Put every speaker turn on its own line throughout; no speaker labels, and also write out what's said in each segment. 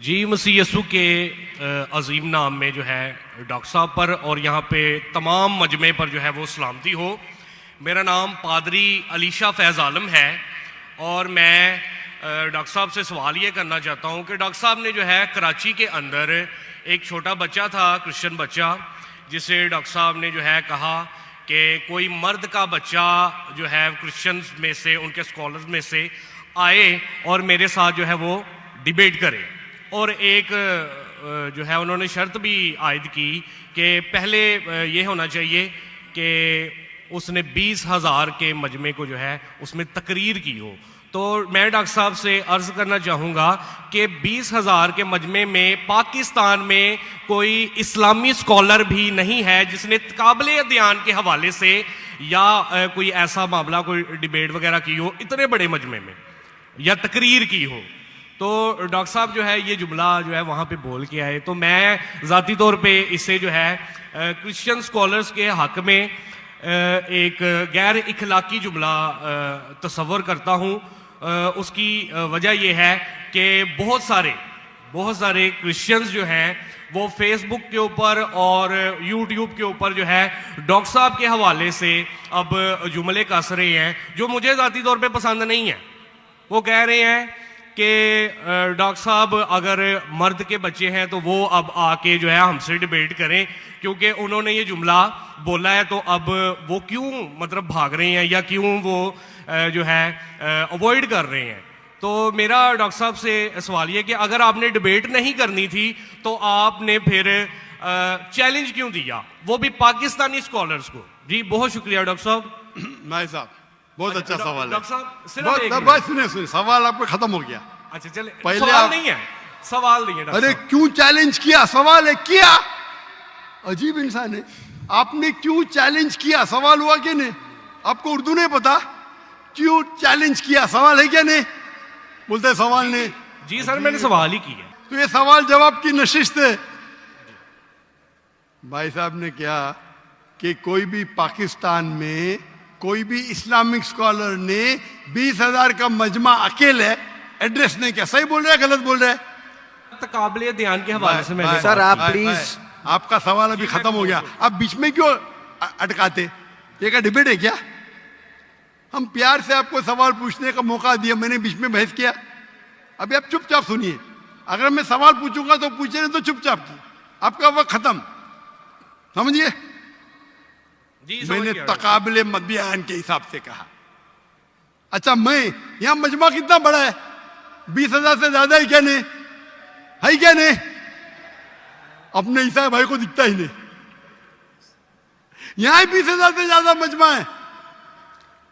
जी मसीह यसू के अजीम नाम में जो है डॉक्टर साहब पर और यहाँ पे तमाम मजमे पर जो है वो सलामती हो। मेरा नाम पादरी अलीशा फैज़ आलम है और मैं डॉक्टर साहब से सवाल ये करना चाहता हूँ कि डॉक्टर साहब ने जो है कराची के अंदर एक छोटा बच्चा था, क्रिश्चियन बच्चा, जिसे डॉक्टर साहब ने जो है कहा कि कोई मर्द का बच्चा जो है क्रिश्चियंस में से, उनके स्कॉलर्स में से आए और मेरे साथ जो है वो डिबेट करे। और एक जो है उन्होंने शर्त भी आयद की कि पहले ये होना चाहिए कि उसने 20,000 के मजमे को जो है उसमें तकरीर की हो। तो मैं डॉक्टर साहब से अर्ज़ करना चाहूँगा कि 20,000 के मजमे में पाकिस्तान में कोई इस्लामी स्कॉलर भी नहीं है जिसने काबिल अध्ययन के हवाले से या कोई ऐसा मामला, कोई डिबेट वगैरह की हो इतने बड़े मजमे में या तकरीर की हो। तो डॉक्टर साहब जो है ये जुमला जो है वहाँ पे बोल के आए, तो मैं ज़ाती तौर पे इससे जो है क्रिश्चियन स्कॉलर्स के हक़ में एक गैर इखलाकी जुमला तस्वर करता हूँ। उसकी वजह यह है कि बहुत सारे क्रिश्चियंस जो हैं वो फेसबुक के ऊपर और यूट्यूब के ऊपर जो है डॉक्टर साहब के हवाले से अब जुमले कस रहे हैं जो मुझे ज़ाती तौर पे पसंद नहीं है। वो कह रहे हैं कि डॉक्टर साहब अगर मर्द के बच्चे हैं तो वो अब आके जो है हमसे डिबेट करें, क्योंकि उन्होंने ये जुमला बोला है तो अब वो क्यों मतलब भाग रहे हैं या क्यों वो जो है अवॉइड कर रहे हैं। तो मेरा डॉक्टर साहब से सवाल ये कि अगर आपने डिबेट नहीं करनी थी तो आपने फिर चैलेंज क्यों दिया, वो भी पाकिस्तानी स्कॉलर्स को। जी बहुत शुक्रिया डॉक्टर साहब।
नाई साहब बहुत अच्छा सवाल है।
डॉक्टर साहब
सुने सवाल आपका खत्म हो गया।
अच्छा चले,
पहले
सवाल नहीं है, सवाल नहीं है।
अरे क्यों चैलेंज किया, सवाल है किया। अजीब इंसान है, आपने क्यों चैलेंज किया, सवाल हुआ कि नहीं। आपको उर्दू नहीं पता, क्यों चैलेंज किया, सवाल है क्या नहीं। बोलते है सवाल नहीं।
जी सर मैंने सवाल ही किया।
तो ये सवाल जवाब की नशिस्त है। भाई साहब ने क्या कि कोई भी पाकिस्तान में कोई भी इस्लामिक स्कॉलर ने 20,000 का मजमा अकेले एड्रेस नहीं किया। सही बोल रहे हैं गलत बोल रहे हैं।
काबिल ध्यान के हवाले से मैंने
सर आप प्लीज,
आपका सवाल अभी खत्म हो गया, आप बीच में क्यों अटकाते। ये क्या डिबेट है क्या। हम प्यार से आपको सवाल पूछने का मौका दिया, मैंने बीच में बहस किया। अभी आप चुपचाप सुनिए, अगर मैं सवाल पूछूंगा तो पूछे नहीं तो चुपचाप की, आपका वक्त खत्म, समझिए। मैंने तकाबिले बयान के हिसाब से कहा। अच्छा मैं यहां मजमा कितना बड़ा है, 20,000 से ज्यादा है क्या नहीं, है क्या नहीं। अपने ईसाई भाई को दिखता ही नहीं, यहां 20,000 से ज्यादा मजमा है,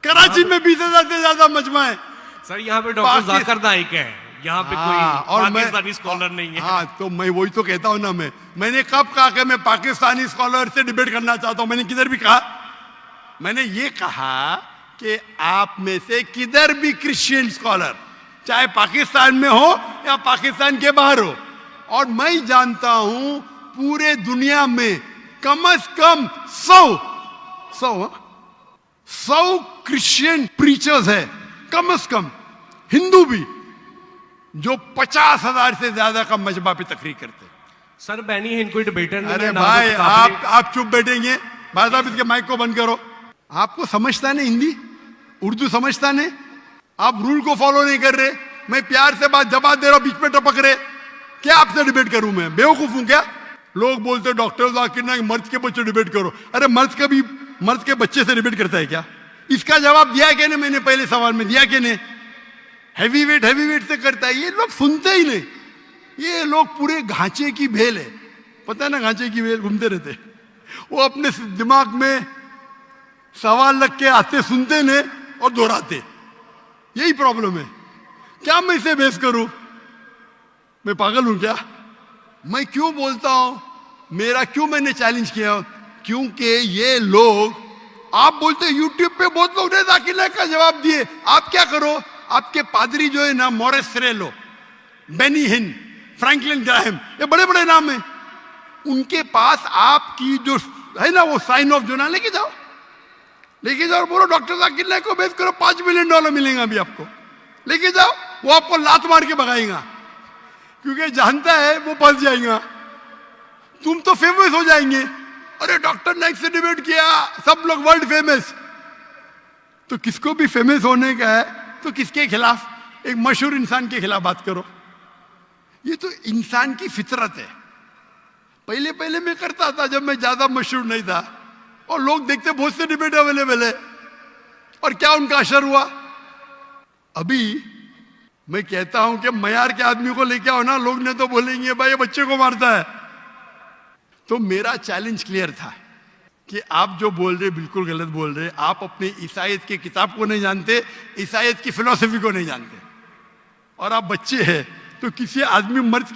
कराची में 20,000 से ज्यादा मजमा है।
सर यहाँ पे डॉक्टर जाकिर नाइक है, यहाँ पे कोई पाकिस्तानी स्कॉलर नहीं है।
हाँ तो मैं वही तो कहता हूं ना, मैंने कब कहा कि मैं पाकिस्तानी स्कॉलर से डिबेट करना चाहता हूं। मैंने किधर भी कहा, मैंने ये कहा कि आप में से किधर भी क्रिश्चियन स्कॉलर चाहे पाकिस्तान में हो या पाकिस्तान के बाहर हो, और मैं जानता हूं पूरे दुनिया में कम से कम 100 क्रिश्चियन प्रीचर्स है, कम से कम हिंदू भी, जो 50,000 से ज्यादा का मजमा पे तकरीर करते।
सर बैनी हिंद कोई डिबेटर नहीं।
अरे भाई आप चुप बैठेंगे। भाई साहब इसके माइक को बंद करो। आपको समझता नहीं हिंदी, उर्दू समझता नहीं, आप रूल को फॉलो नहीं कर रहे। मैं प्यार से बात जवाब दे रहा हूं, बीच में टपक रहे। क्या आपसे डिबेट करूं मैं, बेवकूफ हूं क्या। लोग बोलते डॉक्टर जाकिर नाइक मर्द के बच्चे डिबेट करो। अरे मर्द के बच्चे से डिबेट करता है क्या। इसका जवाब दिया क्या नहीं, मैंने पहले सवाल में दिया कि नहीं। हैवी वेट से करता है, ये लोग सुनते ही नहीं। ये लोग पूरे घांचे की भेल है, पता है ना, घांचे की भेल घूमते रहते। वो अपने दिमाग में सवाल रख के आते, सुनते नहीं और दोहराते। यही प्रॉब्लम है। क्या मैं इसे बहस करूं, मैं पागल हूं क्या। मैं क्यों बोलता हूं, मेरा क्यों मैंने चैलेंज किया, क्योंकि ये लोग, आप बोलते यूट्यूब पे बहुत लोग ने जाकिर नाइक का जवाब दिए। आप क्या करो, आपके पादरी जो है ना, मॉरिस सिरेलो, बेनी हिन, फ्रैंकलिन ग्राहम, ये बड़े बड़े नाम हैं, उनके पास आपकी जो है ना वो साइन ऑफ जो ना लेके जाओ और बोलो डॉक्टर जाकिर नाइक को बेच करो, $5 मिलियन मिलेगा अभी आपको, लेके जाओ। वो आपको लात मार के भगाएगा क्योंकि जानता है वो फंस जाएगा। तुम तो फेमस हो जाएंगे, अरे डॉक्टर नाइक से डिबेट किया, सब लोग वर्ल्ड फेमस। तो किसको भी फेमस होने का है तो किसके खिलाफ? एक मशहूर इंसान के खिलाफ बात करो। ये तो इंसान की फितरत है। पहले पहले मैं करता था जब मैं ज्यादा मशहूर नहीं था, और लोग देखते बहुत से डिबेट अवेलेबल है, और क्या उनका असर हुआ? अभी मैं कहता हूं कि मयार के आदमी को लेके आओ ना, लोग ने तो बोलेंगे भाई ये बच्चे को मारता है। तो मेरा चैलेंज क्लियर था कि आप जो बोल रहे बिल्कुल गलत बोल रहे। आप अपने ईसाईयत की किताब को नहीं जानते, ईसाईयत की फिलॉसफी को नहीं जानते, और आप बच्चे हैं। तो किसी आदमी मर्द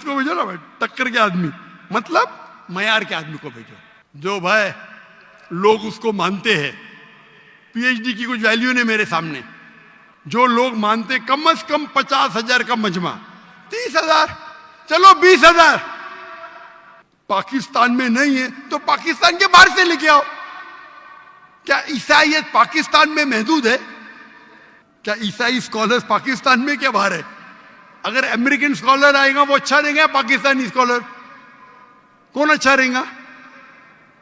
को भेजो ना भाई, टक्कर के आदमी, मतलब मयार के आदमी को भेजो, जो भाई लोग उसको मानते हैं। पीएचडी की कुछ वैल्यू नहीं मेरे सामने। जो लोग मानते कम से कम 50,000 का मजमा, 30,000, चलो 20,000। पाकिस्तान में नहीं है तो पाकिस्तान के बाहर से लेके आओ। क्या ईसाईयत पाकिस्तान में महदूद है? क्या ईसाई स्कॉलर्स पाकिस्तान में क्या बाहर है? अगर अमेरिकन स्कॉलर आएगा वो अच्छा रहेगा, पाकिस्तानी स्कॉलर कौन अच्छा रहेगा?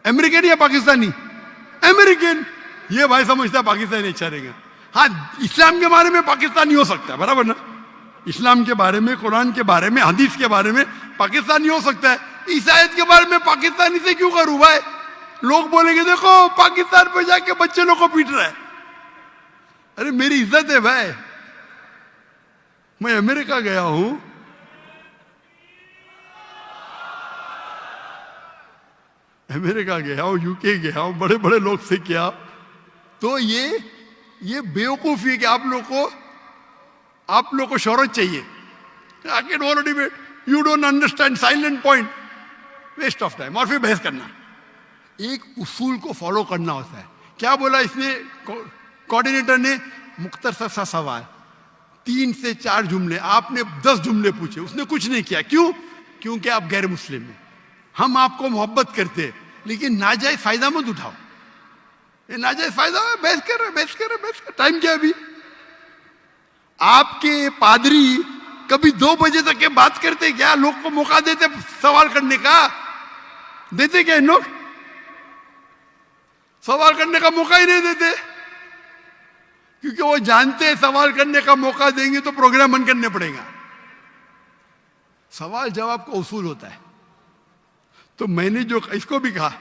अमेरिकन या पाकिस्तानी? अमेरिकन। ये भाई समझता है पाकिस्तानी अच्छा रहेगा। हाँ, इस्लाम के बारे में पाकिस्तानी हो सकता है, बराबर ना? इस्लाम के बारे में, कुरान के बारे में, हदीस के बारे में पाकिस्तानी हो सकता है। ईसाईयत के बारे में पाकिस्तानी से क्यों करूं भाई? लोग बोलेंगे देखो पाकिस्तान पे जाके बच्चे लोग को पीट रहा है। अरे मेरी इज्जत है भाई, मैं अमेरिका गया हूं, अमेरिका गया हूं, यूके गया हूं, बड़े बड़े लोग से किया। तो ये बेवकूफी है कि आप लोग को शोहरत चाहिए। I can want to debate. You don't understand silent point. Waste of time. और फिर बहस करना। एक उसूल को फॉलो करना होता है। क्या बोला इसने कोऑर्डिनेटर ने? मुख्तसर सा सवाल, 3 से 4 जुमले। आपने 10 जुमले पूछे, उसने कुछ नहीं किया। क्यों? क्योंकि आप गैर मुस्लिम हैं। हम आपको मोहब्बत करते हैं, लेकिन नाजायज फायदा मत उठाओ। ये नाजायज फायदा है, बहस कर। टाइम क्या अभी? आपके पादरी कभी 2 बजे तक के बात करते क्या? लोग को मौका देते सवाल करने का? देते क्या इन लोग? सवाल करने का मौका ही नहीं देते, क्योंकि वो जानते हैं सवाल करने का मौका देंगे तो प्रोग्राम बंद करने पड़ेगा। सवाल जवाब का उसूल होता है। तो मैंने जो इसको भी कहा,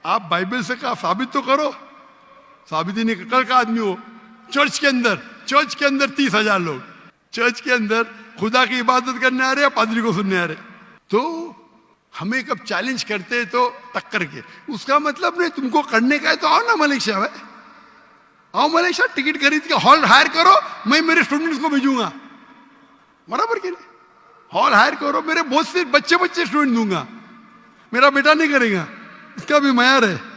आप बाइबल से कहा साबित तो करो। साबित ही नहीं, कल का आदमी हो। चर्च के अंदर 30,000 लोग, चर्च के अंदर खुदा की इबादत करने आ रहे हैं, पादरी को सुनने आ रहे। तो हमें कब चैलेंज करते हैं तो टक्कर के, उसका मतलब नहीं तुमको करने का है तो आओ ना मलेशिया में, आओ मलेशिया, टिकट खरीद के हॉल हायर करो, मैं मेरे स्टूडेंट्स को भेजूंगा, बराबर के नहीं? हॉल हायर करो, मेरे बहुत से बच्चे स्टूडेंट दूंगा, मेरा बेटा नहीं करेगा, इसका भी मयार है।